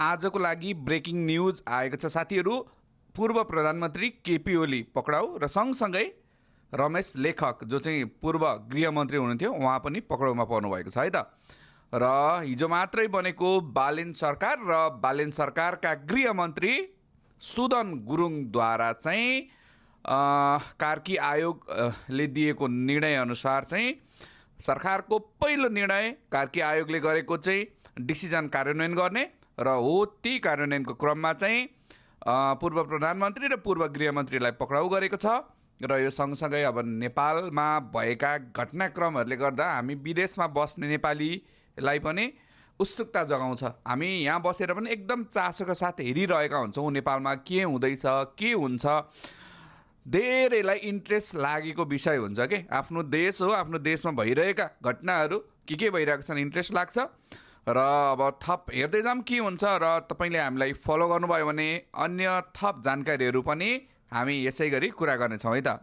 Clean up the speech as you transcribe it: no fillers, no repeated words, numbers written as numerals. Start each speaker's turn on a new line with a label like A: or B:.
A: आजको लागि breaking news आएको छ साथीहरू। पूर्व प्रधानमन्त्री केपी ओली पक्राउ र सँगसँगै रमेश लेखक जो चाहिँ पूर्व गृहमन्त्री हुनुहुन्थ्यो उहाँ पनि पक्राउमा पर्नु भएको छ है त। र हिजो मात्रै बनेको बालेन सरकार र बालेन सरकारका गृहमन्त्री सुदन गुरुङद्वारा चाहिँ कार्की आयोगले दिएको निर्णय अनुसार चाहिँ सरकारको पहिलो निर्णय कार्की आयोगले गरेको चाहिँ डिसिजन कार्यान्वयन गर्ने र हो ती कार्यान्वयनको क्रममा चाहिँ पूर्व प्रधानमन्त्री र पूर्व गृहमन्त्रीलाई पक्राउ गरेको छ। र यो सँगसँगै अब नेपालमा भएका घटनाक्रमहरूले गर्दा हामी विदेशमा बस्ने नेपालीलाई पनि उत्सुकता जगाउँछ। हामी यहाँ बसेर पनि एकदम चासोका साथ हेरिरहेका हुन्छौँ नेपालमा के हुँदैछ के हुन्छ। धेरैलाई इन्ट्रेस्ट लागेको विषय हुन्छ कि आफ्नो देश हो, आफ्नो देशमा भइरहेका घटनाहरू के भइरहेको छन् इन्ट्रेस्ट लाग्छ। र अब थप हेर्दै जाऊँ के हुन्छ। र तपाईँले हामीलाई फलो गर्नुभयो भने अन्य थप जानकारीहरू पनि हामी यसै गरी कुरा गर्नेछौँ है त।